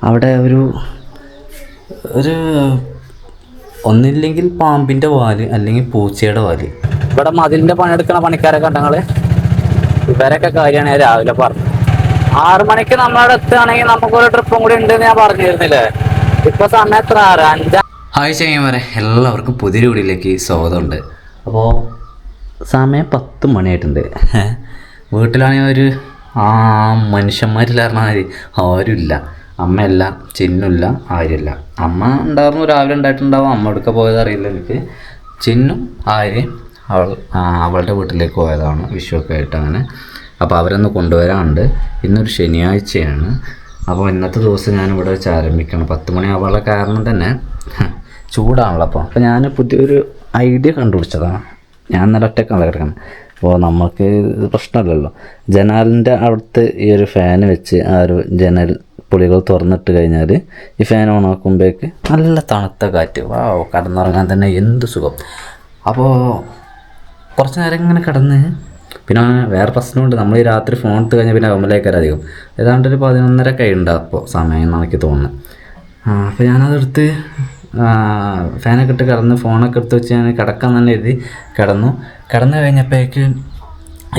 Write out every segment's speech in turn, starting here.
അവിടെ ഒരു ഒരു ഒന്നില്ലെങ്കിൽ പാമ്പിൻ്റെ വാല് അല്ലെങ്കിൽ പൂച്ചയുടെ വാല്. ഇവിടെ മതിലിൻ്റെ പണിയെടുക്കുന്ന പണിക്കാരൊക്കെ ഉണ്ടെങ്കിൽ ഇവരൊക്കെ കാര്യമാണ് ഞാൻ രാവിലെ പറഞ്ഞു. 6 മണിക്ക് നമ്മളവിടെ എത്തുകയാണെങ്കിൽ നമുക്കൊരു ട്രിപ്പും കൂടി ഉണ്ടെന്ന് ഞാൻ പറഞ്ഞിരുന്നില്ലേ. ഇപ്പോൾ സമയം എത്ര 5. ഹായ് ചങ്ങന്മാരെ, എല്ലാവർക്കും പുതിയൊരു വീഡിയോയിലേക്ക് സ്വാഗതമുണ്ട്. അപ്പോൾ സമയം 10 മണിയായിട്ടുണ്ട്. വീട്ടിലാണെങ്കിൽ ഒരു മനുഷ്യന്മാരില്ലായിരുന്ന ആരുമില്ല. അമ്മയല്ല, ചിന്നുമില്ല, ആരുമില്ല. അമ്മ ഉണ്ടായിരുന്നു, രാവിലെ ഉണ്ടായിട്ടുണ്ടാവും. അമ്മ എടുക്കാൻ പോയത് അറിയില്ല എനിക്ക്. ചിന്നും ആര്യയും അവളുടെ വീട്ടിലേക്ക് പോയതാണ് വിഷുവൊക്കെ ആയിട്ട് അങ്ങനെ. അപ്പോൾ അവരൊന്ന് കൊണ്ടുവരാനുണ്ട്. ഇന്നൊരു ശനിയാഴ്ചയാണ്. അപ്പോൾ ഇന്നത്തെ ദിവസം ഞാനിവിടെ വെച്ച് ആരംഭിക്കണം. 10 മണി ആവാനുള്ള കാരണം തന്നെ ചൂടാണല്ലോ. അപ്പോൾ ഞാൻ പുതിയൊരു ഐഡിയ കണ്ടുപിടിച്ചതാണ്. ഞാൻ നല്ല ഒറ്റക്കാണ് കിടക്കുന്നത്. അപ്പോൾ നമുക്ക് പ്രശ്നമില്ലല്ലോ. ജനാലിൻ്റെ അവിടുത്തെ ഈ ഒരു ഫാന് വെച്ച് ആ ഒരു ജനൽ പൊളികൾ തുറന്നിട്ട് കഴിഞ്ഞാൽ ഈ ഫാൻ ഓണാക്കുമ്പോഴേക്ക് നല്ല തണുത്ത കാറ്റ്, കിടന്നുറങ്ങാൻ തന്നെ എന്ത് സുഖം. അപ്പോൾ കുറച്ച് നേരം ഇങ്ങനെ കിടന്ന്, പിന്നെ വേറെ പ്രശ്നമുണ്ട്. നമ്മൾ ഈ രാത്രി ഫോൺ എടുത്ത് കഴിഞ്ഞാൽ പിന്നെ കമ്മലേക്കാരം അധികം. ഏതാണ്ട് ഒരു 11:30 കഴിയുണ്ടാവും അപ്പോൾ സമയം എന്നാണ് എനിക്ക് തോന്നുന്നത്. അപ്പോൾ ഞാനതെടുത്ത് ഫാനൊക്കെ ഇട്ട് കിടന്ന് ഫോണൊക്കെ എടുത്ത് വെച്ച് ഞാൻ കിടക്കാൻ തന്നെ എഴുതി കിടന്നു കഴിഞ്ഞപ്പോഴേക്ക്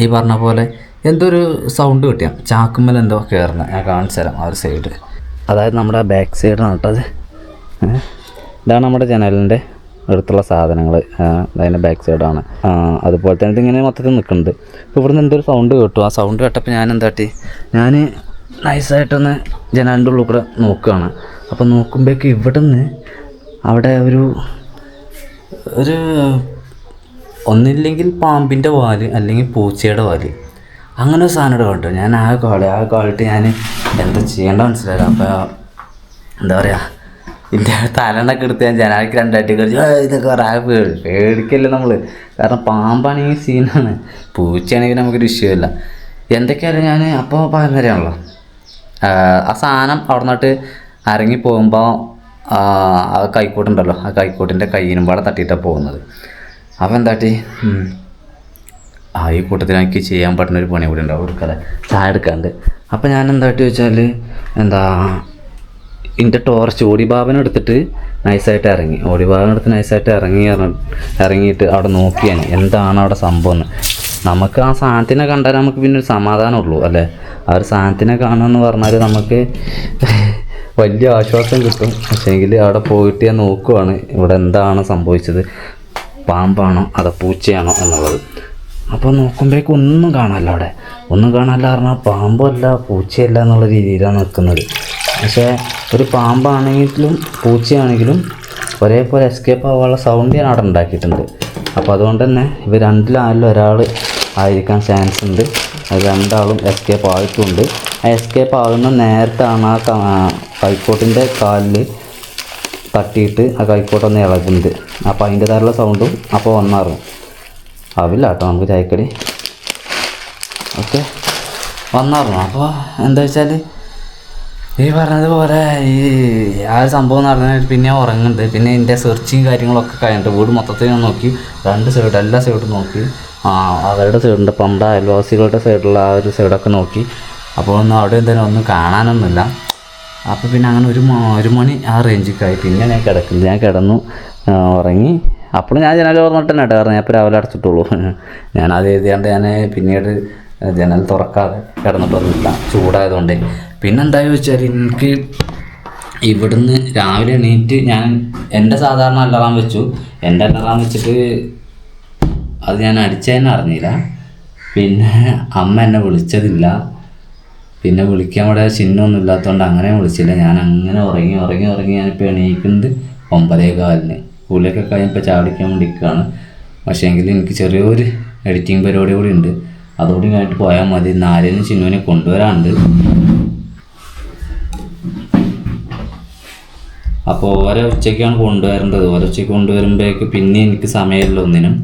ഈ പറഞ്ഞ പോലെ എന്തോ ഒരു സൗണ്ട് കിട്ടിയ ചാക്കുമ്മൽ എന്തോ കയറുന്നത്. ഞാൻ കാണിച്ചു തരാം. ആ ഒരു സൈഡ്, അതായത് നമ്മുടെ ബാക്ക് സൈഡാണ് കേട്ടത്. ഇതാണ് നമ്മുടെ ജനലിൻ്റെ അടുത്തുള്ള സാധനങ്ങൾ, അതിൻ്റെ ബാക്ക് സൈഡാണ്. അതുപോലെ തന്നെ ഇതിങ്ങനെ മൊത്തത്തിൽ നിൽക്കുന്നുണ്ട്. അപ്പോൾ ഇവിടുന്ന് എന്തൊരു സൗണ്ട് കേട്ടു. ആ സൗണ്ട് കേട്ടപ്പോൾ ഞാൻ എന്താട്ടി, ഞാൻ നൈസായിട്ടൊന്ന് ജനാലിൻ്റെ ഉള്ളിൽ കൂടെ നോക്കുകയാണ്. അപ്പോൾ നോക്കുമ്പോഴേക്ക് ഇവിടുന്ന് അവിടെ ഒരു ഒന്നില്ലെങ്കിൽ പാമ്പിൻ്റെ വാല് അല്ലെങ്കിൽ പൂച്ചയുടെ വാല്, അങ്ങനെ ഒരു സാധനം കണ്ടു. ഞാൻ ആ കാളിട്ട് ഞാൻ എന്താ ചെയ്യേണ്ട മനസ്സിലായില്ല. അപ്പോൾ എന്താ പറയുക, ഇതിൻ്റെ തലണൊക്കെ എടുത്ത് ഞാൻ ജനാലിക്ക് 2 അടി കളിച്ചു. ഇതൊക്കെ പേടിക്കല്ലേ നമ്മൾ, കാരണം പാമ്പാണെങ്കിൽ സീനാണ്, പൂച്ചയാണെങ്കിൽ നമുക്കൊരു വിഷയമില്ല. എന്തൊക്കെയായാലും ഞാൻ അപ്പോൾ പറഞ്ഞുതരാണല്ലോ, ആ സാധനം അവിടെ നിന്നിട്ട് ഇറങ്ങി പോകുമ്പോൾ ആ കൈക്കോട്ടുണ്ടല്ലോ, ആ കൈക്കോട്ടിൻ്റെ കയ്യിനും പാടെ തട്ടിയിട്ടാണ് പോകുന്നത്. അപ്പോൾ എന്താട്ടി, ഈ കൂട്ടത്തിൽ എനിക്ക് ചെയ്യാൻ പറ്റുന്നൊരു പണി കൂടി ഉണ്ടാവും, എടുക്കാതെ ചായ എടുക്കാണ്ട്. അപ്പോൾ ഞാൻ എന്താട്ടി വെച്ചാൽ എൻ്റെ ടോർച്ച് ഓടിഭാവനം എടുത്തിട്ട് നൈസായിട്ട് ഇറങ്ങി. ഓടിഭാവനം എടുത്ത് നൈസായിട്ട് ഇറങ്ങിയിട്ട് അവിടെ നോക്കിയാൽ എന്താണ് അവിടെ സംഭവം എന്ന്. നമുക്ക് ആ സാധനത്തിനെ കണ്ടാൽ നമുക്ക് പിന്നെ ഒരു സമാധാനമുള്ളൂ അല്ലേ. ആ ഒരു സാധനത്തിനെ കാണുമെന്ന് പറഞ്ഞാൽ നമുക്ക് വലിയ ആശ്വാസം കിട്ടും. പക്ഷേങ്കിൽ അവിടെ പോയിട്ട് ഞാൻ നോക്കുവാണ് ഇവിടെ എന്താണ് സംഭവിച്ചത്, പാമ്പാണോ അതോ പൂച്ചയാണോ എന്നുള്ളത്. അപ്പോൾ നോക്കുമ്പോഴേക്കും ഒന്നും കാണാമല്ലോ, അവിടെ ഒന്നും കാണാമല്ല പറഞ്ഞാൽ പാമ്പല്ല പൂച്ചയല്ല എന്നുള്ള രീതിയിലാണ് നിൽക്കുന്നത്. പക്ഷേ ഒരു പാമ്പാണെങ്കിലും പൂച്ചയാണെങ്കിലും ഒരേപോലെ എസ്കേപ്പ് ആവാനുള്ള സൗണ്ട് ഞാൻ അവിടെ ഉണ്ടാക്കിയിട്ടുണ്ട്. അപ്പോൾ അതുകൊണ്ട് തന്നെ ഇവർ രണ്ടിലായാലും ഒരാൾ ആയിരിക്കാൻ ചാൻസ് ഉണ്ട്. അത് രണ്ടാളും എസ്കേപ്പ് ആയിട്ടുണ്ട്. ആ എസ്കേപ്പ് ആകുന്ന നേരത്താണ് ആ കൈക്കോട്ടിൻ്റെ കാലിൽ തട്ടിയിട്ട് ആ കൈക്കോട്ടൊന്ന് ഇളകുന്നത്. അപ്പോൾ അതിൻ്റെതായുള്ള സൗണ്ടും അപ്പോൾ വന്നാറും ആവില്ല കേട്ടോ നമുക്ക് ചായക്കടി. ഓക്കെ, വന്നായിരുന്നു. അപ്പോൾ എന്താ വെച്ചാൽ ഈ പറഞ്ഞതുപോലെ ആ ഒരു സംഭവം നടന്നിട്ട് പിന്നെ ഉറങ്ങുന്നുണ്ട്. പിന്നെ എൻ്റെ സെർച്ചിങ് കാര്യങ്ങളൊക്കെ കഴിഞ്ഞിട്ട് വീട് മൊത്തത്തിൽ ഞാൻ നോക്കി, 2 സൈഡ് എല്ലാ സൈഡും നോക്കി. അവരുടെ സൈഡിൻ്റെ പമ്പ അയൽവാസികളുടെ സൈഡിലുള്ള ആ ഒരു സൈഡൊക്കെ നോക്കി. അപ്പോൾ അവിടെ എന്തായാലും ഒന്നും കാണാനൊന്നുമില്ല. അപ്പോൾ പിന്നെ അങ്ങനെ 1 മണി ആ റേഞ്ചിക്കായി. പിന്നെ ഞാൻ കിടന്നു ഉറങ്ങി. അപ്പോൾ ഞാൻ ജനൽ തുറന്നിട്ട് തന്നെ കാരണം ഞാൻ ഇപ്പോൾ രാവിലെ അടച്ചിട്ടുള്ളൂ. ഞാനത് എഴുതിയാണ്ട് ഞാൻ പിന്നീട് ജനൽ തുറക്കാതെ കിടന്നിട്ടൊന്നുമില്ല, ചൂടായതുകൊണ്ട്. പിന്നെ എന്താണെന്ന് വെച്ചാൽ എനിക്ക് ഇവിടുന്ന് രാവിലെ എണീറ്റ് ഞാൻ എൻ്റെ സാധാരണ അലാറം വെച്ചു. എൻ്റെ അലാറം വെച്ചിട്ട് അത് ഞാൻ അടിച്ചതെന്നെ അറിഞ്ഞില്ല. പിന്നെ അമ്മ എന്നെ വിളിച്ചതില്ല. പിന്നെ വിളിക്കാൻ ഇവിടെ ചിഹ്നമൊന്നും ഇല്ലാത്തതുകൊണ്ട് അങ്ങനെ വിളിച്ചില്ല. ഞാൻ അങ്ങനെ ഉറങ്ങി ഞാനിപ്പോൾ എണീക്കുന്നത് 9:15. സ്കൂളിലൊക്കെ കഴിഞ്ഞപ്പോൾ ചാടിക്കാൻ വേണ്ടി നിൽക്കുകയാണ്. പക്ഷേ എങ്കിൽ എനിക്ക് ചെറിയൊരു എഡിറ്റിംഗ് പരിപാടി കൂടി ഉണ്ട്. അതോടെ കഴിഞ്ഞിട്ട് പോയാൽ മതി. നാലിന് ചിന്നുവിനെ കൊണ്ടുവരാനുണ്ട്. അപ്പോൾ ഓരോ ഉച്ചയ്ക്കാണ് കൊണ്ടുവരേണ്ടത്. ഓരോ ഉച്ചയ്ക്ക് കൊണ്ടുവരുമ്പോഴേക്ക് പിന്നെ എനിക്ക് സമയമില്ല ഒന്നിനും.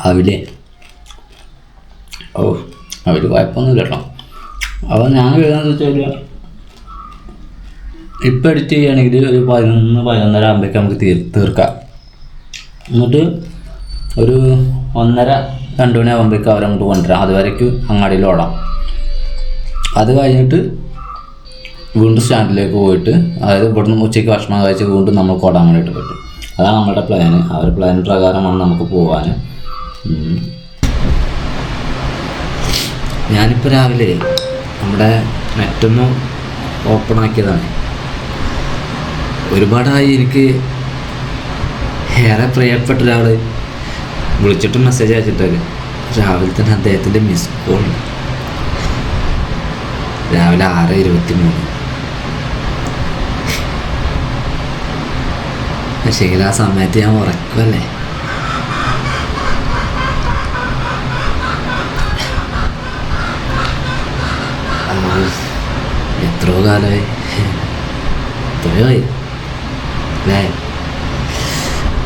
അവിലെ അവർ കുഴപ്പമൊന്നുമില്ല കേട്ടോ. അപ്പോൾ ഞാൻ എഴുതാന്ന് വെച്ചാൽ ഇപ്പം എഡിറ്റ് ചെയ്യുകയാണെങ്കിൽ ഒരു 11-11:30 ആകുമ്പോഴേക്കും നമുക്ക് തീർക്കാം. എന്നിട്ട് ഒരു 1:30 2 മണിയാകുമ്പോഴേക്കും അവരങ്ങോട്ട് കൊണ്ടുവരാം. അതുവരേക്കും അങ്ങാടിയിൽ ഓടാം. അത് കഴിഞ്ഞിട്ട് വീണ്ടും സ്റ്റാൻഡിലേക്ക് പോയിട്ട്, അതായത് ഇവിടുന്ന് ഉച്ചയ്ക്ക് ഭക്ഷണം കഴിച്ച് വീണ്ടും നമുക്ക് ഓടാൻ വേണ്ടിയിട്ട് പറ്റും. അതാണ് നമ്മുടെ പ്ലാന്. അവരുടെ പ്ലാൻ പ്രകാരമാണ് നമുക്ക് പോകാൻ. ഞാനിപ്പോൾ രാവിലെ നമ്മുടെ നെറ്റൊന്ന് ഓപ്പൺ ആക്കിയതാണ്. ഒരുപാടായി എനിക്ക് ഏറെ പ്രിയപ്പെട്ട ഒരാൾ വിളിച്ചിട്ട് മെസ്സേജ് അയച്ചിട്ടത് രാവിലെ തന്നെ അദ്ദേഹത്തിൻ്റെ മിസ് കോൾ. രാവിലെ 6:23. പക്ഷേങ്കിൽ ആ സമയത്ത് ഞാൻ ഉറക്കുമല്ലേ. എത്രയോ കാലമായി, എത്രയോ അല്ലേ.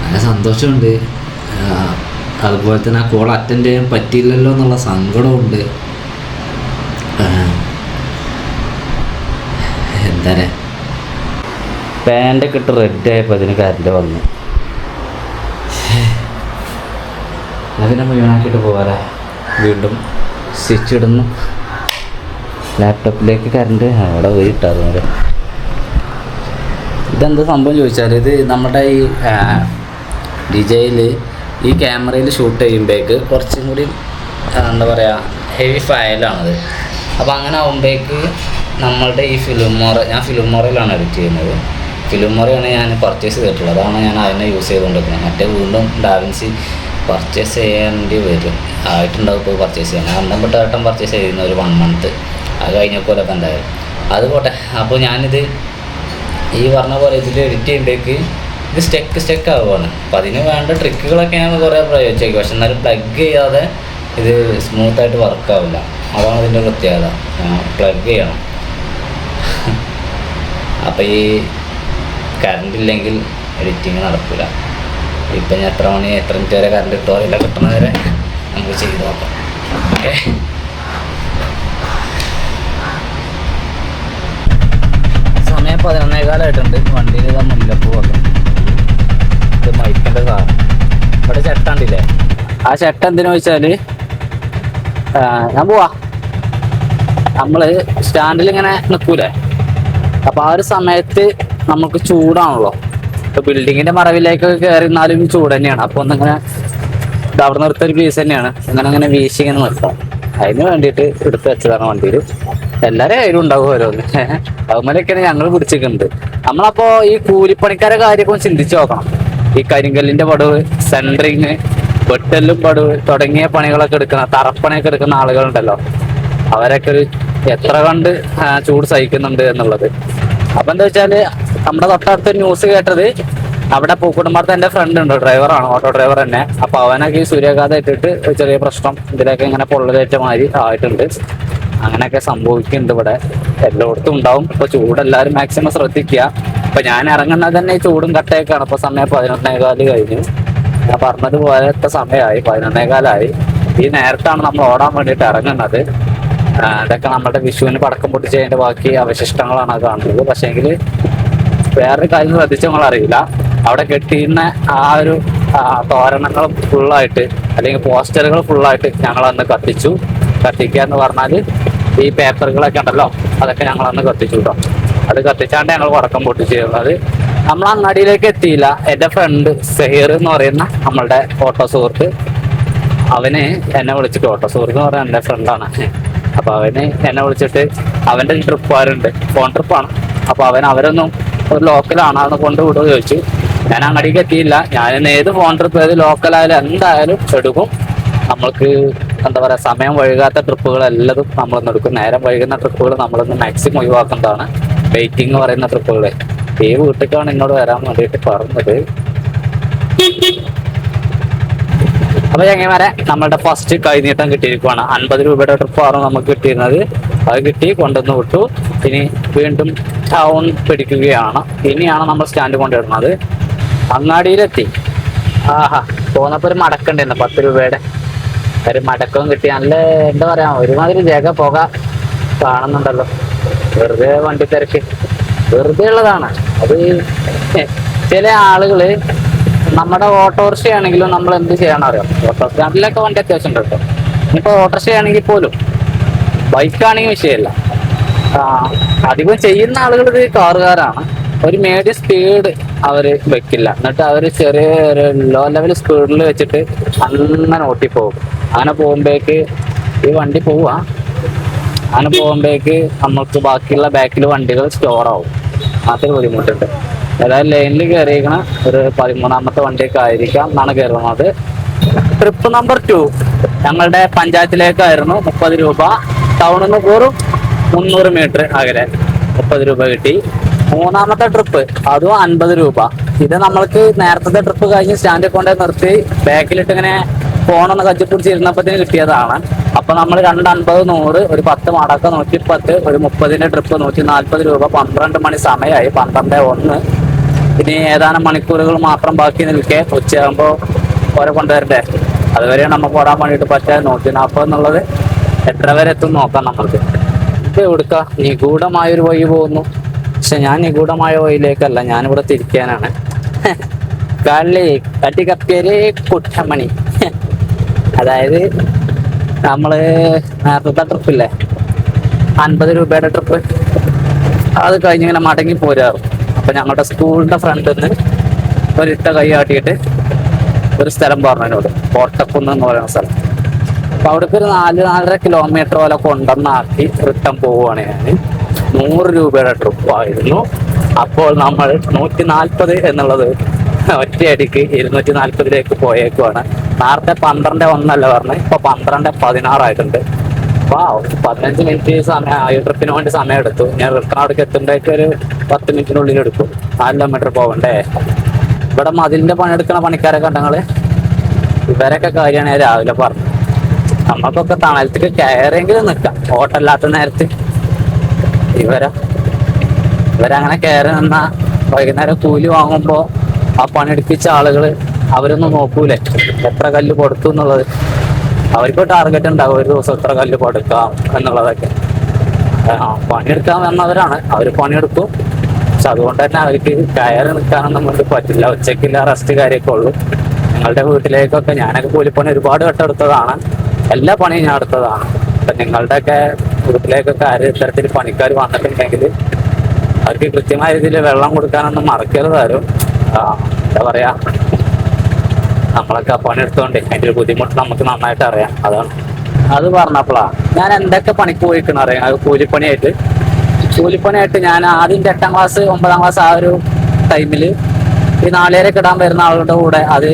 നല്ല സന്തോഷമുണ്ട്. അതുപോലെ തന്നെ ആ കോൾ അറ്റൻഡ് ചെയ്യാൻ പറ്റിയില്ലല്ലോ എന്നുള്ള സങ്കടമുണ്ട്. എന്താ പാൻ്റൊക്കെ ഇട്ട് റെഡി ആയപ്പോൾ അതിന് കറണ്ട് വന്നു. അതിനെ മുഴുവനാക്കിയിട്ട് പോകാതെ വീണ്ടും സ്വിച്ച് ഇടുന്നു. ലാപ്ടോപ്പിലേക്ക് കറണ്ട് അവിടെ പോയി ഇട്ടാറ്. ഇതെന്താ സംഭവം ചോദിച്ചാൽ, ഇത് നമ്മുടെ ഈ DJയിൽ ഈ ക്യാമറയിൽ ഷൂട്ട് ചെയ്യുമ്പോഴേക്ക് കുറച്ചും കൂടി എന്താ പറയുക ഹെവി ഫയലാണത്. അപ്പോൾ അങ്ങനെ ആകുമ്പോഴേക്ക് നമ്മളുടെ ഈ ഞാൻ ഫിലിമോറയിലാണ് എഡിറ്റ് ചെയ്യുന്നത്. ഫിലിമോറയാണ് ഞാൻ പർച്ചേസ് ചെയ്തിട്ടുള്ളത്. അതാണ് ഞാൻ അതിനെ യൂസ് ചെയ്തുകൊണ്ടിരിക്കുന്നത്. മറ്റേ വീണ്ടും ഡാവിൻസി പർച്ചേസ് ചെയ്യേണ്ടി വരും. ആയിട്ടുണ്ടാവും ഇപ്പോൾ പർച്ചേസ് ചെയ്യാൻ. ഞാൻ അന്നപ്പെട്ട പർച്ചേസ് ചെയ്യുന്ന ഒരു 1 മന്ത് അത് കഴിഞ്ഞപ്പോലൊക്കെ എന്തായാലും അത് പോട്ടെ. അപ്പോൾ ഞാനിത് ഈ പറഞ്ഞ പോലെ ഇതിൽ എഡിറ്റ് ചെയ്യുമ്പോഴേക്ക് ഇത് സ്റ്റെക്ക് ആവുകയാണ്. അപ്പോൾ അതിന് വേണ്ട ട്രിക്കുകളൊക്കെ ഞാൻ കുറേ പ്രയോഗിച്ചേക്കും. പക്ഷെ എന്നാലും പ്ലഗ് ചെയ്യാതെ ഇത് സ്മൂത്തായിട്ട് വർക്കാവില്ല. അതാണ് ഇതിൻ്റെ പ്രത്യേകത. പ്ലഗ് ചെയ്യണം. അപ്പോൾ ഈ കറണ്ട് ഇല്ലെങ്കിൽ എഡിറ്റിങ് നടക്കില്ല. ഇപ്പം ഞാൻ എത്ര മിനിറ്റ് വരെ കറണ്ട് കിട്ടുമോ ഇല്ല, കിട്ടുന്നവരെ നമുക്ക് ചെയ്ത് നോക്കാം. ഓക്കെ, സമയം 11:15 വണ്ടിയിൽ ഇതാ മുല്ലപ്പൂവൊക്കെ. ഇത് മൈക്കിൻ്റെ സാധനം. ഇവിടെ ചട്ടണ്ടില്ലേ, ആ ചട്ട എന്തിനാ വെച്ചാൽ ഞാൻ പോവാ, നമ്മൾ സ്റ്റാൻഡിൽ ഇങ്ങനെ നിൽക്കൂലേ, അപ്പോൾ ആ ഒരു സമയത്ത് നമുക്ക് ചൂടാണല്ലോ. ഇപ്പോൾ ബിൽഡിങ്ങിൻ്റെ മറവിലേക്കൊക്കെ കയറിയിരുന്നാലും ചൂട് തന്നെയാണ്. അപ്പോൾ ഒന്നിങ്ങനെ അവിടെ നിർത്തിയൊരു പീസ് തന്നെയാണ്. അങ്ങനെ വീശി ഇങ്ങനെ നിർത്താം. അതിന് വേണ്ടിയിട്ട് എടുത്ത് വെച്ചതാണ് വണ്ടിയിൽ. എല്ലാവരും കയ്യിലും ഉണ്ടാവും ഓരോന്ന്. അതുപോലെയൊക്കെയാണ് ഞങ്ങൾ പിടിച്ചിരിക്കുന്നത്. നമ്മളപ്പോൾ ഈ കൂലിപ്പണിക്കാരെ കാര്യമൊക്കെ ചിന്തിച്ച് നോക്കണം. ഈ കരിങ്കല്ലിൻ്റെ പടവ്, സെൻട്രിങ്, വെട്ടലും പടവ് തുടങ്ങിയ പണികളൊക്കെ എടുക്കുന്ന, തറപ്പണിയൊക്കെ എടുക്കുന്ന ആളുകളുണ്ടല്ലോ, അവരൊക്കെ ഒരു എത്ര കണ്ട് ചൂട് സഹിക്കുന്നുണ്ട് എന്നുള്ളത്. അപ്പം എന്താ വെച്ചാൽ നമ്മുടെ തൊട്ടടുത്തൊരു ന്യൂസ് കേട്ടത്, അവിടെ പൂക്കുടുംബത്ത് എൻ്റെ ഫ്രണ്ട് ഉണ്ട്, ഡ്രൈവറാണ്, ഓട്ടോ ഡ്രൈവർ തന്നെ. അപ്പോൾ അവനൊക്കെ ഈ സൂര്യാഘാതം ഇട്ടിട്ട് ചെറിയ പ്രശ്നം ഇതിലൊക്കെ ഇങ്ങനെ പൊള്ളലേറ്റ മാതിരി ആയിട്ടുണ്ട്. അങ്ങനെയൊക്കെ സംഭവിക്കുന്നുണ്ട് ഇവിടെ. എല്ലായിടത്തും ഉണ്ടാവും. ഇപ്പോൾ ചൂടെല്ലാവരും മാക്സിമം ശ്രദ്ധിക്കുക. ഇപ്പം ഞാൻ ഇറങ്ങുന്നത് തന്നെ ഈ ചൂടും കട്ടയൊക്കെയാണ്. ഇപ്പോൾ സമയം 11:15 കഴിഞ്ഞു. ഞാൻ പറഞ്ഞതുപോലത്തെ സമയമായി, 11:15. ഈ നേരത്താണ് നമ്മൾ ഓടാൻ വേണ്ടിയിട്ട് ഇറങ്ങുന്നത്. ഇതൊക്കെ നമ്മുടെ വിഷുവിന് പടക്കം പൊട്ടിച്ചതിൻ്റെ ബാക്കി അവശിഷ്ടങ്ങളാണ് കാണുന്നത്. പക്ഷേങ്കിൽ വേറൊരു കാര്യം ശ്രദ്ധിച്ച് നമ്മളറിയില്ല, അവിടെ കെട്ടിയിരുന്ന ആ ഒരു തോരണങ്ങൾ ഫുള്ളായിട്ട് അല്ലെങ്കിൽ പോസ്റ്ററുകൾ ഫുള്ളായിട്ട് ഞങ്ങളന്ന് കത്തിച്ചു. കത്തിക്കുക എന്ന് പറഞ്ഞാൽ ഈ പേപ്പറുകളൊക്കെ ഉണ്ടല്ലോ, അതൊക്കെ ഞങ്ങളന്ന് കത്തിച്ചു കേട്ടോ. അത് കത്തിച്ചാണ്ട് ഞങ്ങൾ പടക്കം പൊട്ടിച്ചിരുന്നത്. നമ്മൾ അങ്ങാടിയിലേക്ക് എത്തിയില്ല. എൻ്റെ ഫ്രണ്ട് സെഹീർ എന്ന് പറയുന്ന നമ്മളുടെ ഓട്ടോ സുഹൃത്ത്, അവന് എന്നെ വിളിച്ചിട്ട്, ഓട്ടോ സുഹൃത്ത് എന്ന് പറഞ്ഞാൽ എൻ്റെ ഫ്രണ്ടാണ്. അപ്പോൾ അവന് എന്നെ വിളിച്ചിട്ട് അവൻ്റെ ട്രിപ്പുകാരുണ്ട്, ഫോൺ ട്രിപ്പാണ്. അപ്പോൾ അവരൊന്നും ഒരു ലോക്കലാണ്, അതൊന്ന് കൊണ്ടുവിടുമോ ചോദിച്ചു. ഞാൻ അങ്ങടിക്ക് എത്തിയില്ല. ഞാൻ ഏത് ഫോൺ ട്രിപ്പ് ഏത് ലോക്കലായാലും എന്തായാലും എടുക്കും. നമ്മൾക്ക് എന്താ പറയുക, സമയം വൈകാത്ത ട്രിപ്പുകൾ എല്ലതും നമ്മളൊന്ന് എടുക്കും. നേരം വൈകുന്ന ട്രിപ്പുകൾ നമ്മളൊന്ന് മാക്സിമം ഒഴിവാക്കുന്നതാണ്. വെയിറ്റിംഗ് പറയുന്ന ട്രിപ്പുകൾ. ഈ വീട്ടിലേക്കാണ് എന്നോട് വരാൻ വേണ്ടിയിട്ട് പറഞ്ഞത്. അപ്പോൾ ചങ്ങന്മാരെ, നമ്മളുടെ ഫസ്റ്റ് കൈനീട്ടം കിട്ടിയിരിക്കുകയാണ്. 50 രൂപയുടെ ട്രിപ്പാണ് നമുക്ക് കിട്ടിയിരുന്നത്. അത് കിട്ടി, കൊണ്ടുവന്ന് വിട്ടു. ഇനി വീണ്ടും ടൗൺ പിടിക്കുകയാണ്. ഇനിയാണ് നമ്മൾ സ്റ്റാൻഡ് കൊണ്ടുവരുന്നത്. അങ്ങാടിയിലെത്തി. ആഹാ, പോന്നപ്പോൾ ഒരു മടക്കുണ്ടായിരുന്നു 10 രൂപയുടെ ഒരു മടക്കവും കിട്ടി. നല്ല എന്താ പറയുക, ഒരുമാതിരി ജഗ പുക കാണുന്നുണ്ടല്ലോ. വെറുതെ വണ്ടി തിരക്ക്, വെറുതെ ഉള്ളതാണ് അത്. ചില ആളുകൾ നമ്മുടെ ഓട്ടോറിക്ഷ ആണെങ്കിലും നമ്മൾ എന്ത് ചെയ്യണം അറിയാം. ഓട്ടോറിക്ഷ അതിലൊക്കെ വണ്ടി അത്യാവശ്യം ഉണ്ട് കേട്ടോ. ഇനിയിപ്പോൾ ഓട്ടോറിക്ഷ ആണെങ്കിൽ പോലും ബൈക്കാണെങ്കിൽ വിഷയമല്ല. അധികം ചെയ്യുന്ന ആളുകൾ ഇത് കാറുകാരാണ്. ഒരു മീഡിയം സ്പീഡ് അവർ വെക്കില്ല, എന്നിട്ട് അവർ ചെറിയ ഒരു ലോ ലെവൽ സ്പീഡിൽ വെച്ചിട്ട് അങ്ങനെ ഓട്ടിപ്പോകും. അങ്ങനെ പോകുമ്പോഴേക്ക് ഈ വണ്ടി പോവാ, അങ്ങനെ പോകുമ്പോഴേക്ക് നമുക്ക് ബാക്കിയുള്ള ബാക്കിൽ വണ്ടികൾ സ്റ്റോർ ആവും. അതൊരു ബുദ്ധിമുട്ടുണ്ട്. ഏതായാലും ലൈനിൽ കയറിയിരിക്കണ ഒരു 13ാമത്തെ വണ്ടിയൊക്കെ ആയിരിക്കാം എന്നാണ് കയറുന്നത്. ട്രിപ്പ് നമ്പർ 2 ഞങ്ങളുടെ പഞ്ചായത്തിലേക്കായിരുന്നു. 30 രൂപ. ടൗണിൽ നിന്ന് വെറും 300 മീറ്റർ അകലെ 30 രൂപ കിട്ടി. 3ാമത്തെ ട്രിപ്പ് അതും 50 രൂപ. ഇത് നമ്മൾക്ക് നേരത്തെ ട്രിപ്പ് കഴിഞ്ഞ് സ്റ്റാൻഡിൽ കൊണ്ടേ നിർത്തി ബാക്കിലിട്ട് ഇങ്ങനെ ഫോണൊന്ന് കച്ചിപ്പിടിച്ചിരുന്നപ്പത്തിന് കിട്ടിയതാണ്. അപ്പൊ നമ്മൾ 250 100 ഒരു 10 മടക്ക 110 ഒരു 30ന്റെ ട്രിപ്പ് 140 രൂപ. 12 മണി സമയമായി, 12:01. ഇനി ഏതാനും മണിക്കൂറുകൾ മാത്രം ബാക്കി നിൽക്കെ ഉച്ചയാകുമ്പോൾ ഓരോ കൊണ്ടുവരണ്ടേ. അതുവരെ നമുക്ക് ഓടാൻ വേണ്ടിയിട്ട് പറ്റാതെ 140 എന്നുള്ളത് എത്ര വരെ എത്തും നോക്കാം നമ്മൾക്ക്. ഇത് എടുക്ക നിഗൂഢമായൊരു വഴി പോകുന്നു. പക്ഷെ ഞാൻ നിഗൂഢമായ വഴിയിലേക്കല്ല, ഞാനിവിടെ തിരിക്കാനാണ്. കള്ളി കട്ടിക്കപ്പേര് കുട്ടമണി. അതായത് നമ്മള് നേരത്തെ ട്രിപ്പില്ലേ 50 രൂപയുടെ ട്രിപ്പ്, അത് കഴിഞ്ഞിങ്ങനെ മടങ്ങി പോരാറും. അപ്പൊ ഞങ്ങളുടെ സ്കൂളിന്റെ ഫ്രണ്ടിൽ നിന്ന് ഒരിട്ട കൈ കാട്ടിയിട്ട് ഒരു സ്ഥലം പറഞ്ഞതിനോട്, കോട്ടക്കുന്ന് എന്ന് പറയുന്ന സ്ഥലം. അപ്പൊ അവിടേക്ക് ഒരു 4-4.5 കിലോമീറ്റർ പോലെ കൊണ്ടുവന്നാക്കി റിട്ടേൺ പോവുകയാണ് ഞാൻ. 100 രൂപയുടെ ട്രിപ്പ് ആയിരുന്നു. അപ്പോൾ നമ്മൾ 140 എന്നുള്ളത് ഒറ്റയടിക്ക് 240ലേക്ക് പോയേക്കുവാണ്. നേരത്തെ 12:01 പറഞ്ഞ് ഇപ്പൊ 12:16 ആയിട്ടുണ്ട്. 15 മിനിറ്റ് സമയം ഈ ട്രിപ്പിന് വേണ്ടി സമയം എടുത്തു. ഞാൻ റിട്ടേൺ അവിടേക്ക് എത്തുമ്പോഴേക്ക് ഒരു 10 മിനിറ്റിനുള്ളിൽ എടുക്കും. 4 കിലോമീറ്റർ പോകണ്ടേ. ഇവിടെ മതിലിന്റെ പണിയെടുക്കണ പണിക്കാരൊക്കെ ഉണ്ടെങ്കിൽ ഇവരൊക്കെ കാര്യമാണ് ഞാൻ രാവിലെ പറഞ്ഞു. നമ്മൾക്കൊക്കെ തണലത്തേക്ക് കയറിയെങ്കിലും നിൽക്കാം, ഓട്ടല്ലാത്ത നേരത്ത്. ഇവരങ്ങനെ കയറി നിന്ന വൈകുന്നേരം കൂലി വാങ്ങുമ്പോ ആ പണിയെടുപ്പിച്ച ആളുകൾ അവരൊന്നും നോക്കൂലേ എത്ര കല്ല് കൊടുത്തു എന്നുള്ളത്. അവർക്ക് ടാർഗറ്റ് ഉണ്ടാവും, ഒരു ദിവസം എത്ര കല്ല് കൊടുക്കാം എന്നുള്ളതൊക്കെ. പണിയെടുക്കാൻ വന്നവരാണ്, അവർ പണിയെടുക്കും. പക്ഷെ അതുകൊണ്ട് തന്നെ അവർക്ക് കയറി നിൽക്കാനൊന്നും നമുക്ക് പറ്റില്ല. ഉച്ചയ്ക്കില്ല റെസ്റ്റ് കാര്യമൊക്കെ ഉള്ളൂ. നിങ്ങളുടെ വീട്ടിലേക്കൊക്കെ ഞാനൊക്കെ കൂലിപ്പണി ഒരുപാട് വട്ടെടുത്തതാണ്. എല്ലാ പണിയും ഞാൻ എടുത്തതാണ്. അപ്പൊ നിങ്ങളുടെയൊക്കെ വീട്ടിലേക്കൊക്കെ ഇത്തരത്തിൽ പണിക്കാർ വന്നിട്ടുണ്ടെങ്കിൽ അവർക്ക് കൃത്യമായ രീതിയിൽ വെള്ളം കൊടുക്കാനൊന്നും മറക്കരുത് ആരും. എന്താ പറയാ, നമ്മളൊക്കെ പണിയെടുത്തോണ്ട് അതിന്റെ ഒരു ബുദ്ധിമുട്ട് നമുക്ക് നന്നായിട്ട് അറിയാം. അതാണ് അത് പറഞ്ഞപ്പോളാ ഞാൻ എന്തൊക്കെ പണിക്ക് പോയിക്കണം അറിയാം. അത് കൂലിപ്പണിയായിട്ട് ഞാൻ ആദ്യം 8ാം ക്ലാസ് 9ാം ക്ലാസ് ആ ഒരു ടൈമിൽ ഈ നാളികേരൊക്കെ ഇടാൻ വരുന്ന ആളുടെ കൂടെ അത്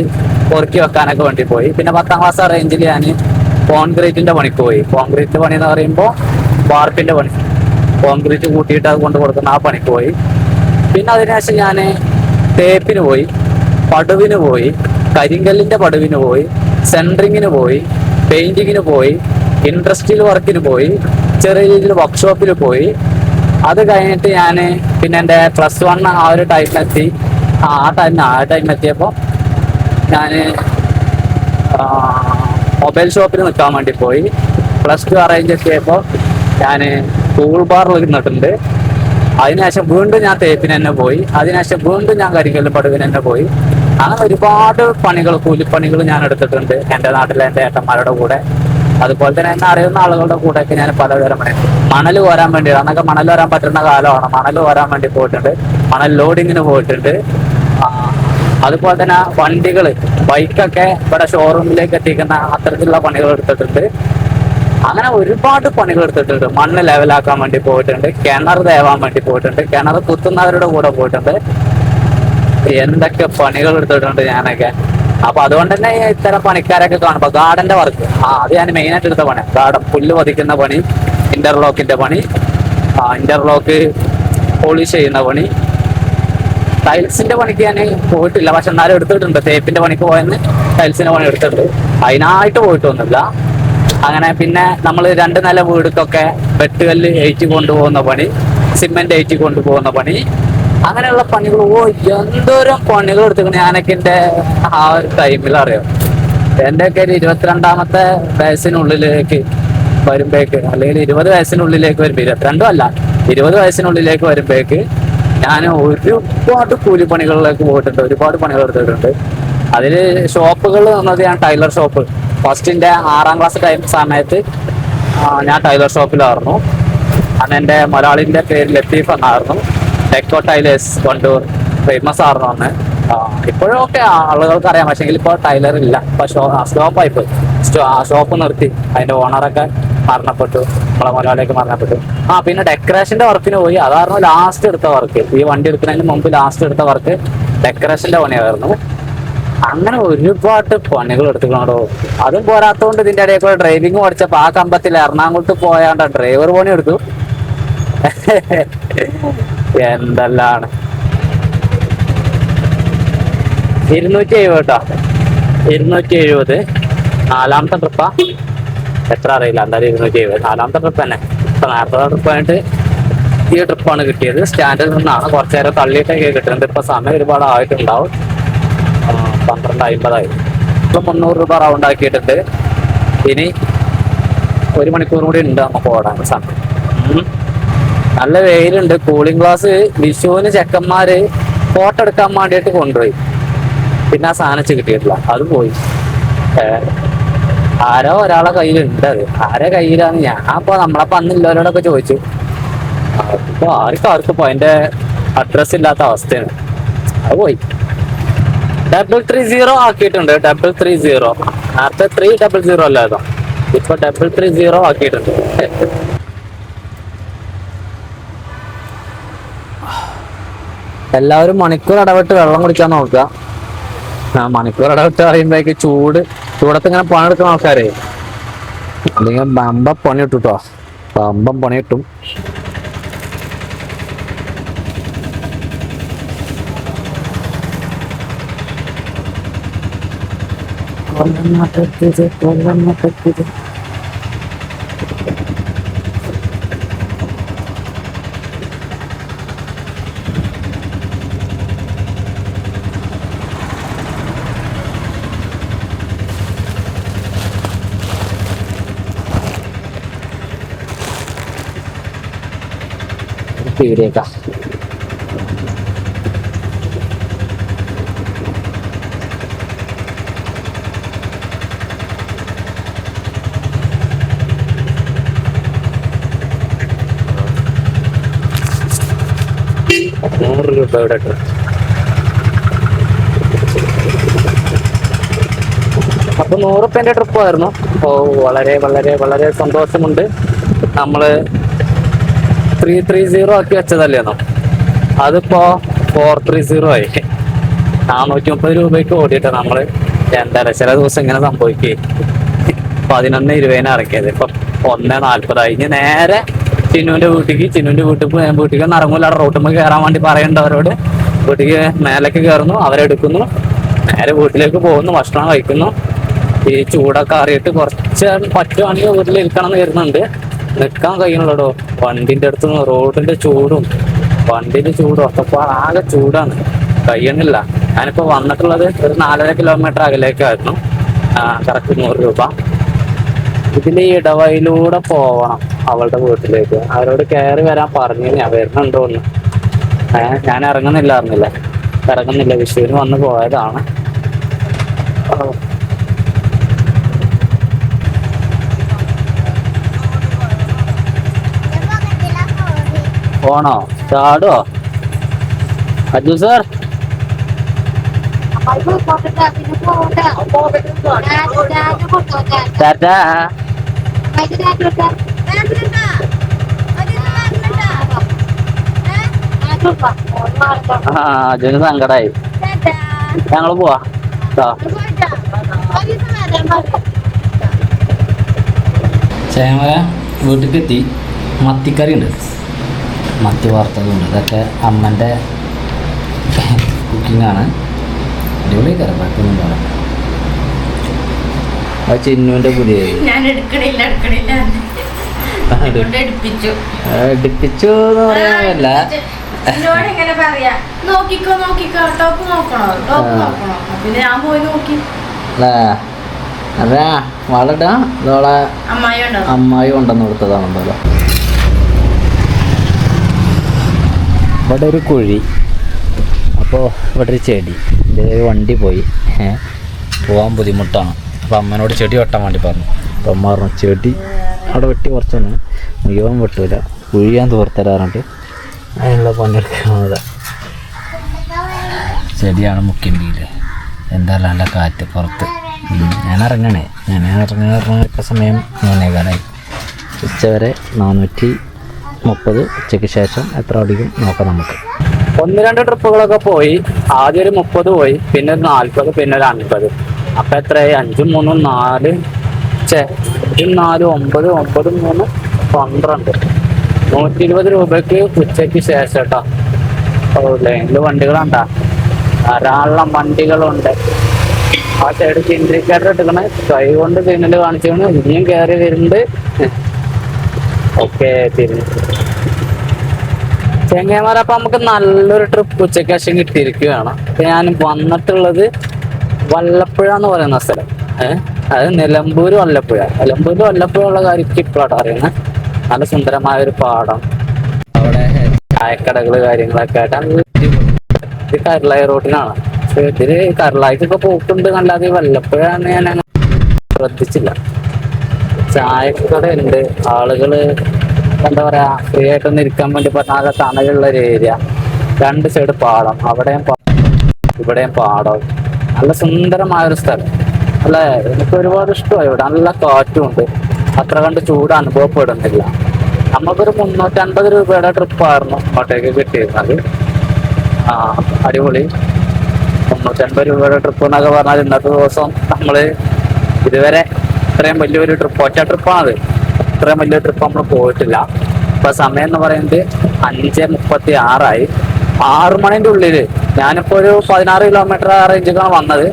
പൊറുക്കി വെക്കാനൊക്കെ വേണ്ടി പോയി. പിന്നെ 10ാം ക്ലാസ് ആ റേഞ്ചിൽ ഞാൻ കോൺക്രീറ്റിന്റെ പണിക്ക് പോയി. കോൺക്രീറ്റ് പണി എന്ന് പറയുമ്പോൾ വാർപ്പിന്റെ പണി, കോൺക്രീറ്റ് കൂട്ടിയിട്ട് അത് കൊണ്ട് കൊടുക്കുന്ന ആ പണിക്ക് പോയി. പിന്നെ അതിനുശേഷം ഞാൻ തേപ്പിന് പോയി, പടുവിന് പോയി, കരിങ്കല്ലിന്റെ പടുവിന് പോയി, സെൻട്രിങ്ങിന് പോയി, പെയിന്റിങ്ങിന് പോയി, ഇൻഡസ്ട്രിയൽ വർക്കിന് പോയി, ചെറിയ രീതിയിൽ വർക്ക്ഷോപ്പിൽ പോയി. അത് കഴിഞ്ഞിട്ട് ഞാൻ പിന്നെ എൻ്റെ +1 ആ ഒരു ടൈമിലെത്തി. ആ ടൈമിലെത്തിയപ്പോൾ ഞാൻ മൊബൈൽ ഷോപ്പിൽ നിൽക്കാൻ വേണ്ടി പോയി. +2 അറേഞ്ച് എത്തിയപ്പോൾ ഞാൻ ടൂൾ ബാറിൽ നിന്നിട്ടുണ്ട്. അതിനുശേഷം വീണ്ടും ഞാൻ തേപ്പിന് തന്നെ പോയി. അതിനുശേഷം വീണ്ടും ഞാൻ കരിങ്കല്ലും പടുവിന് തന്നെ പോയി. അങ്ങനെ ഒരുപാട് പണികൾ, കൂലിപ്പണികൾ ഞാൻ എടുത്തിട്ടുണ്ട് എൻ്റെ നാട്ടിലെ എൻ്റെ ഏട്ടന്മാരുടെ കൂടെ. അതുപോലെ തന്നെ എന്നെ അറിയുന്ന ആളുകളുടെ കൂടെയൊക്കെ ഞാൻ പലതരം മണൽ കോരാൻ വേണ്ടി, അന്നൊക്കെ മണൽ വരാൻ പറ്റുന്ന കാലമാണ്. മണൽ കോരാൻ വേണ്ടി പോയിട്ടുണ്ട്, മണൽ ലോഡിങ്ങിന് പോയിട്ടുണ്ട്. അതുപോലെ തന്നെ വണ്ടികൾ, ബൈക്കൊക്കെ ഇവിടെ ഷോറൂമിലേക്ക് എത്തിക്കുന്ന അത്തരത്തിലുള്ള പണികൾ എടുത്തിട്ടുണ്ട്. അങ്ങനെ ഒരുപാട് പണികൾ എടുത്തിട്ടുണ്ട്. മണ്ണ് ലെവലാക്കാൻ വേണ്ടി പോയിട്ടുണ്ട്, കിണർ തേവാൻ വേണ്ടി പോയിട്ടുണ്ട്, കിണർ കുത്തുന്നവരുടെ കൂടെ പോയിട്ടുണ്ട്. എന്തൊക്കെ പണികൾ എടുത്തിട്ടുണ്ട് ഞാനൊക്കെ. അപ്പൊ അതുകൊണ്ട് തന്നെ ഇത്തരം പണിക്കാരൊക്കെ കാണുമ്പോ ഗാർഡന്റെ വർക്ക്, അത് ഞാൻ മെയിനായിട്ട് എടുത്ത പണി. ഗാർഡൻ പുല്ല് പതിക്കുന്ന പണി, ഇന്റർലോക്കിന്റെ പണി, ഇന്റർലോക്ക് പോളിഷ് ചെയ്യുന്ന പണി. ടൈൽസിന്റെ പണിക്ക് ഞാൻ പോയിട്ടില്ല, പക്ഷെ എന്നാലും എടുത്തിട്ടുണ്ട്. തേപ്പിന്റെ പണിക്ക് പോയെന്ന് ടൈൽസിന്റെ പണി എടുത്തിട്ടുണ്ട്. അതിനായിട്ട് പോയിട്ടൊന്നുമില്ല. അങ്ങനെ പിന്നെ നമ്മൾ 2 നില വീടുക്കൊക്കെ വെട്ടുകല്ല് ഏറ്റി കൊണ്ടുപോകുന്ന പണി, സിമെന്റ് ഏറ്റി കൊണ്ടുപോകുന്ന പണി, അങ്ങനെയുള്ള പണികൾ. എന്തോരം പണികൾ എടുത്തിട്ടുണ്ട് ഞാനൊക്കെ എൻ്റെ ആ ഒരു ടൈമിൽ അറിയാം. എൻ്റെയൊക്കെ ഒരു 22ാമത്തെ വയസ്സിനുള്ളിലേക്ക് വരുമ്പോഴേക്ക്, അല്ലെങ്കിൽ 20 വയസ്സിനുള്ളിലേക്ക് വരുമ്പോൾ, 22 അല്ല 20 വയസ്സിനുള്ളിലേക്ക് വരുമ്പോഴേക്ക് ഞാൻ ഒരുപാട് കൂലിപ്പണികളിലേക്ക് പോയിട്ടുണ്ട്, ഒരുപാട് പണികൾ എടുത്തിട്ടുണ്ട്. അതിൽ ഷോപ്പുകൾ വന്നത് ഞാൻ ടൈലർ ഷോപ്പ് ഫസ്റ്റിൻ്റെ 6ാം ക്ലാസ് സമയത്ത് ഞാൻ ടൈലർ ഷോപ്പിലായിരുന്നു. അന്ന് എൻ്റെ മലയാളിൻ്റെ പേര് ലത്തീഫ് എന്നായിരുന്നു. ടെക്കോ ടൈലേഴ്സ് കൊണ്ടൂർ ഫേമസ് ആയിരുന്നു അന്ന്. ഇപ്പോഴും ഒക്കെ ആളുകൾക്ക് അറിയാം, പക്ഷേ ഇപ്പോൾ ടൈലർ ഇല്ല. ഇപ്പോൾ സ്റ്റോപ്പായി പോയി. ഷോപ്പ് നിർത്തി. അതിൻ്റെ ഓണറൊക്കെ മരണപ്പെട്ടു, നമ്മളെ മലയാളിയൊക്കെ മരണപ്പെട്ടു. പിന്നെ ഡെക്കറേഷൻ്റെ വർക്കിന് പോയി. അതായിരുന്നു ലാസ്റ്റ് എടുത്ത വർക്ക്. ഈ വണ്ടി എടുക്കുന്നതിന് മുമ്പ് ലാസ്റ്റ് എടുത്ത വർക്ക് ഡെക്കറേഷൻ്റെ പണിയായിരുന്നു. അങ്ങനെ ഒരുപാട് പണികൾ എടുത്തുകൊണ്ടോ. അതും പോരാത്തതുകൊണ്ട് ഇതിൻ്റെ ഇടയിൽ കൂടെ ഡ്രൈവിംഗ് പഠിച്ചപ്പോൾ ആ കമ്പത്തിൽ എറണാകുളത്ത് പോയാണ്ട് ഡ്രൈവർ പണി എടുത്തു. എന്തെല്ലാണ് 270 കേട്ടോ, 270. 4ാമത്തെ ട്രിപ്പാ, എത്ര അറിയില്ല, എന്തായാലും 270. 4ാമത്തെ ട്രിപ്പ് തന്നെ. ഇപ്പൊ നേരത്തെ ട്രിപ്പ് ആയിട്ട് ഈ ട്രിപ്പാണ് കിട്ടിയത്. സ്റ്റാൻഡിൽ നിന്നാണ് കുറച്ചു നേരം തള്ളിയിട്ടൊക്കെ കിട്ടുന്നത്. ഇപ്പൊ സമയം ഒരുപാട് ആയിട്ടുണ്ടാവും. 12:50 ഇപ്പൊ 300 രൂപ റൗണ്ട് ആക്കിയിട്ടുണ്ട്. ഇനി 1 മണിക്കൂർ കൂടി ഉണ്ട് നമുക്ക് ഓടാൻ സമയം. നല്ല വെയിലുണ്ട്. കൂളിംഗ് ഗ്ലാസ് വിഷുവിന് ചെക്കന്മാര് ഫോട്ടോ എടുക്കാൻ വേണ്ടിയിട്ട് കൊണ്ടുപോയി. പിന്നെ ആ സാധനം കിട്ടിയിട്ടില്ല, അത് പോയി. ആരോ ഒരാളെ കയ്യിലുണ്ട്. അത് ആരെ കയ്യിലാന്ന് ഞാൻ അപ്പൊ നമ്മളപ്പോ അന്നില്ലവരോടൊക്കെ ചോദിച്ചു. ഇപ്പൊ ആർക്കും അതിന്റെ അഡ്രസ് ഇല്ലാത്ത അവസ്ഥയാണ്. അത് പോയി. 330 ആക്കിയിട്ടുണ്ട്. 330. നേരത്തെ 300 അല്ലായിരുന്നു, ഇപ്പൊ 330 ആക്കിയിട്ടുണ്ട്. എല്ലാവരും മണിക്കൂർ ഇടവിട്ട് വെള്ളം കുടിക്കാൻ നോക്കുക. മണിക്കൂർ ഇടവിട്ട് പറയുമ്പോഴേക്ക് ചൂടത്ത് ഇങ്ങനെ പണിയെടുക്കുന്ന ആൾക്കാരെ അല്ലെങ്കിൽ ബമ്പ പണി ഇട്ടുട്ടോ, ബമ്പം പണി കിട്ടും. പീടിയേക്ക ₹100 അപ്പൊ 100 ട്രിപ്പായിരുന്നു. വളരെ വളരെ വളരെ സന്തോഷമുണ്ട്. നമ്മള് 330 ആക്കി വെച്ചതല്ലേന്നോ, അതിപ്പോ 430 ആയി. 430 രൂപയ്ക്ക് ഓടിയിട്ട് നമ്മള് എന്തായാലും ചില ദിവസം ഇങ്ങനെ സംഭവിക്കേ. 11:20 ഇറക്കിയത്, ഇപ്പൊ 1:40 ഇനി നേരെ ചിന്നുവിന്റെ വീട്ടിലേക്ക് ഒന്നും ഇറങ്ങൂല. അവിടെ റോട്ടുമ്പോൾ കയറാൻ വേണ്ടി പറയേണ്ടവരോട് വീട്ടിലേക്ക് മേലേക്ക് കയറുന്നു, അവരെടുക്കുന്നു, നേരെ വീട്ടിലേക്ക് പോകുന്നു, ഭക്ഷണം കഴിക്കുന്നു. ഈ ചൂടൊക്കെ അറിയിട്ട് കുറച്ച് പറ്റുവാണെങ്കിൽ വീട്ടിൽ ഇരിക്കണം എന്ന് വരുന്നുണ്ട്. നിൽക്കാൻ കഴിയുന്നുള്ളൂ. വണ്ടിന്റെ അടുത്ത് നിന്ന് റോഡിന്റെ ചൂടും വണ്ടിന്റെ ചൂടും ഒക്കെ ആകെ ചൂടാണ്, കഴിയണില്ല. ഞാനിപ്പോ വന്നിട്ടുള്ളത് ഒരു 4.5 കിലോമീറ്റർ അകലേക്കായിരുന്നു. കറക്റ്റ് 100 രൂപ. ഇതിൽ ഈ ഇടവയിലൂടെ പോവണം അവളുടെ വീട്ടിലേക്ക്. അവരോട് കയറി വരാൻ പറഞ്ഞു, ഞാൻ വരുന്നുണ്ടോന്ന്. ഞാൻ ഇറങ്ങുന്നില്ല, വിഷുവിന് വന്ന് പോയതാണ്. പോണോ? ചാടോ അജു സാർ? ടാറ്റാ. അജുന് സങ്കടായി. ഞങ്ങള് പോവാ. ചേമല വീട്ടിലേക്ക് എത്തി. മത്തിക്കറി ഉണ്ട്, മത്തി വറുത്തതുണ്ട്. ഇതൊക്കെ അമ്മൻ്റെ കുക്കിങ്ങാണ്. അടിപൊളി കറി, ബാക്കിയൊന്നും പറയാം. അത് ചിന്നുവിൻ്റെ പുതിയ എടുപ്പിച്ചു എന്ന് പറയാനല്ല, അതെ വളടാ ഇതോളെ അമ്മായി കൊണ്ടുവന്ന് കൊടുത്തതാണല്ലോ. ഇവിടെ ഒരു കുഴി, അപ്പോൾ ഇവിടെ ഒരു ചെടി, എൻ്റെ വണ്ടി പോയി പോകാൻ ബുദ്ധിമുട്ടാണ്. അപ്പോൾ അമ്മേനോട് ചെടി വെട്ടാൻ വേണ്ടി പറഞ്ഞു. അപ്പോൾ അമ്മ പറഞ്ഞു ചെടി അവിടെ വെട്ടി കുറച്ചൊന്നും മുഴുവൻ വെട്ടൂല, കുഴിയാൻ തോർത്തരാറുണ്ട്, അതിനുള്ള പണിയെടുക്കുന്നത്. ചെടിയാണ് മുക്കിണ്ടിയിൽ. എന്താ നല്ല കാറ്റ് പുറത്ത്. ഞാൻ ഇറങ്ങണേ, ഞാൻ ഇറങ്ങുന്ന സമയം 3:15 ഉച്ചവരെ 430. ഉച്ചയ്ക്ക് ശേഷം എത്ര അടിക്കും നോക്കാം നമുക്ക്. 1-2 ട്രിപ്പുകളൊക്കെ പോയി. ആദ്യം ഒരു 30 പോയി, പിന്നെ ഒരു 40, പിന്നെ ഒരു 50. അപ്പം എത്രയായി? 5 3 4 4 9 9 3 12. 120 രൂപയ്ക്ക് ഉച്ചയ്ക്ക് ശേഷം കേട്ടോ. ലൈനിൽ വണ്ടികളുണ്ടാ, ധാരാളം വണ്ടികളുണ്ട്. ആ സൈഡ് ഇൻഡിക്കേറ്റർ ഇട്ടിക്കണേ, കൈ കൊണ്ട് സിഗ്നൽ കാണിച്ചാണ്. ഇനിയും കയറി വരുന്നുണ്ട്. ഓക്കെ, തിരിഞ്ഞു ചെങ്ങന്മാരപ്പം നമുക്ക് നല്ലൊരു ട്രിപ്പ് ഉച്ചയ്ക്ക് ശേഷം കിട്ടിയിരിക്കുകയാണ്. ഞാൻ വന്നിട്ടുള്ളത് വല്ലപ്പുഴ എന്ന് പറയുന്ന സ്ഥലം. അത് നിലമ്പൂര് വല്ലപ്പുഴ. വല്ലപ്പുഴ ഉള്ള കാര്യം ഇപ്പോഴാണ് അറിയുന്നത്. നല്ല സുന്ദരമായ ഒരു പാടം, അവിടെ ചായക്കടകള് കാര്യങ്ങളൊക്കെ ആയിട്ട്. ഇത് കരുളായി റോഡിനാണ്. ഇതില് കരുളായിക്കൊക്കെ പോക്കുണ്ട്, അല്ലാതെ വല്ലപ്പുഴ ഞാൻ ശ്രദ്ധിച്ചില്ല. ചായക്കട ഉണ്ട്, ആളുകള് എന്താ പറയാ ഫ്രീ ആയിട്ടൊന്ന് ഇരിക്കാൻ വേണ്ടി പറഞ്ഞാൽ തണലുള്ള ഒരു ഏരിയ. 2 സൈഡ് പാടം, അവിടെയും ഇവിടെയും പാടം. നല്ല സുന്ദരമായൊരു സ്ഥലം അല്ലേ. എനിക്ക് ഒരുപാട് ഇഷ്ടമായി. ഇവിടെ നല്ല കാറ്റുമുണ്ട്, അത്ര കണ്ട് ചൂട് അനുഭവപ്പെടുന്നില്ല. നമുക്കൊരു 350 രൂപയുടെ ട്രിപ്പായിരുന്നു അങ്ങോട്ടേക്ക് കിട്ടിയിരുന്നത്. അടിപൊളി. 350 രൂപയുടെ ട്രിപ്പ് എന്നൊക്കെ പറഞ്ഞാൽ ഇന്നത്തെ ദിവസം നമ്മള് ഇതുവരെ ഇത്രയും വലിയൊരു ട്രിപ്പ്, ഒറ്റ ട്രിപ്പാണത്. ഇത്രയും വലിയ ട്രിപ്പ് നമ്മൾ പോയിട്ടില്ല. ഇപ്പൊ സമയം എന്ന് പറയുന്നത് 5:36. 6 മണിന്റെ ഉള്ളില് ഞാനിപ്പോ ഒരു 16 കിലോമീറ്റർ റേഞ്ചിലാണ് വന്നത്.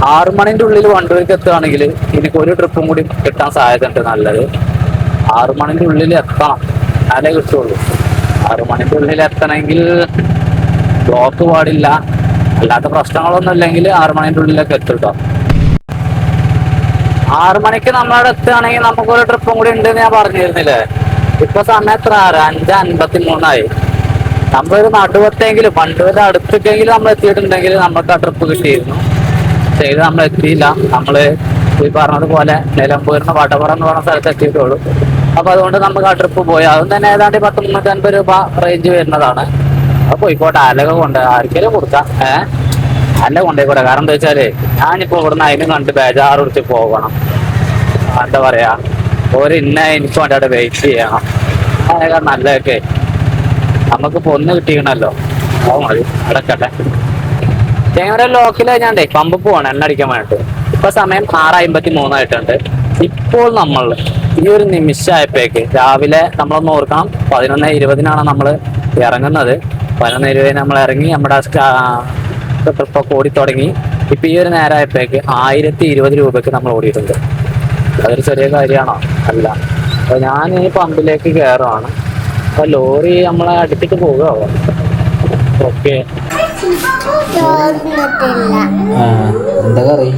6 മണിന്റെ ഉള്ളിൽ വണ്ടൂർക്ക് എത്തുകയാണെങ്കിൽ എനിക്ക് ഒരു ട്രിപ്പും കൂടി കിട്ടാൻ സാധ്യത ഉണ്ട്. നല്ലത് 6 മണിന്റെ ഉള്ളിൽ എത്തണം, എന്നാലേ കിട്ടുള്ളൂ. 6 മണിന്റെ ഉള്ളിൽ എത്തണമെങ്കിൽ ബ്ലോക്ക് പാടില്ല, അല്ലാത്ത പ്രശ്നങ്ങളൊന്നും ഇല്ലെങ്കിൽ 6 മണിന്റെ ഉള്ളിലേക്ക് എത്തും കേട്ടോ. 6 മണിക്ക് നമ്മളവിടെ എത്തുകയാണെങ്കിൽ നമുക്കൊരു ട്രിപ്പും കൂടി ഉണ്ടെന്ന് ഞാൻ പറഞ്ഞിരുന്നില്ലേ. ഇപ്പൊ സമയം എത്ര? 5:53. നമ്മളൊരു നടുവത്തെങ്കിലും വണ്ടൂരിന്റെ അടുത്തൊക്കെങ്കിലും നമ്മൾ എത്തിയിട്ടുണ്ടെങ്കിൽ നമുക്ക് ആ ട്രിപ്പ് കിട്ടിയിരുന്നു. ചെയ്ത് നമ്മൾ എത്തിയില്ല. നമ്മള് ഈ പറഞ്ഞതുപോലെ നിലമ്പൂരിന് വടവറ എന്ന് പറഞ്ഞ സ്ഥലത്ത് എത്തിയിട്ടുള്ളൂ. അപ്പൊ അതുകൊണ്ട് നമുക്ക് ആ ട്രിപ്പ് പോയി. അതും തന്നെ ഏതാണ്ട് 10-350 രൂപ റേഞ്ച് വരുന്നതാണ്. അത് പോയിക്കോട്ടെ, അലക കൊണ്ട് ആർക്കെങ്കിലും കൊടുക്കാം. അല്ല കൊണ്ടേക്കൂടെ. കാരണം എന്താ വെച്ചാല് ഞാനിപ്പോ ഇവിടുന്ന് അതിനും കണ്ട് ബേജാറ് പിടിച്ച് പോകണം. എന്താ പറയാ, എനിക്ക് വേണ്ടി അവിടെ വെയിറ്റ് ചെയ്യണം. അതൊക്കെ നല്ലതൊക്കെ നമുക്കിപ്പോ ഒന്ന് കിട്ടിക്കണല്ലോ. അത് മതി, അടക്കട്ടെ. ഞങ്ങളുടെ ലോക്കൽ കഴിഞ്ഞാണ്ടേ പമ്പ് പോവാണ് എണ്ണ അടിക്കാൻ വേണ്ടിട്ട്. ഇപ്പൊ സമയം 6:53 ആയിട്ടുണ്ട്. ഇപ്പോൾ നമ്മൾ ഈ ഒരു നിമിഷമായപ്പോഴേക്ക് രാവിലെ നമ്മളൊന്ന് ഓർക്കണം, 11:20 നമ്മൾ ഇറങ്ങുന്നത്. 11:20 നമ്മൾ ഇറങ്ങി നമ്മുടെ ട്രിപ്പൊക്കെ ഓടി തുടങ്ങി. ഇപ്പൊ ഈ ഒരു നേരമായപ്പോഴേക്ക് 1020 രൂപയ്ക്ക് നമ്മൾ ഓടിയിട്ടുണ്ട്. അതൊരു ചെറിയ കാര്യമാണോ? അല്ല. അപ്പൊ ഞാൻ ഈ പമ്പിലേക്ക് കയറുവാണ്. അപ്പൊ ലോറി നമ്മളെ അടുത്തേക്ക് പോകുക. ഓക്കെ, എന്താ കറി?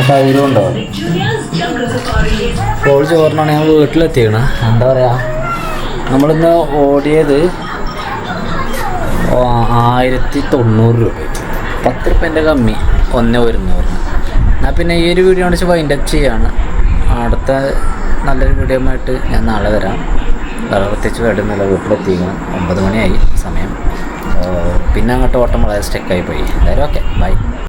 തൈരുണ്ടോ? കോഴി ചോറിനാണ് ഞങ്ങൾ വീട്ടിലെത്തിക്കണ. എന്താ പറയാ, നമ്മളിന്ന് ഓടിയത് 1090 രൂപ, 10 രൂപേൻ്റെ കമ്മി, 1,100. എന്നാൽ പിന്നെ ഈ ഒരു വീഡിയോ കാണിച്ച് വൈൻഡപ്പ് ചെയ്യാണ്. അടുത്ത നല്ലൊരു വീഡിയോ ആയിട്ട് ഞാൻ നാളെ വരാം. വേറെ പ്രത്യേകിച്ച് വേണ്ടുന്നില്ല, വീട്ടിലെത്തിക്കണം. 9 മണിയായി സമയം. പിന്നെ അങ്ങോട്ട് ഓട്ടം വളരെ സ്റ്റെക്കായി പോയി. എന്തായാലും ഓക്കെ, ബൈ.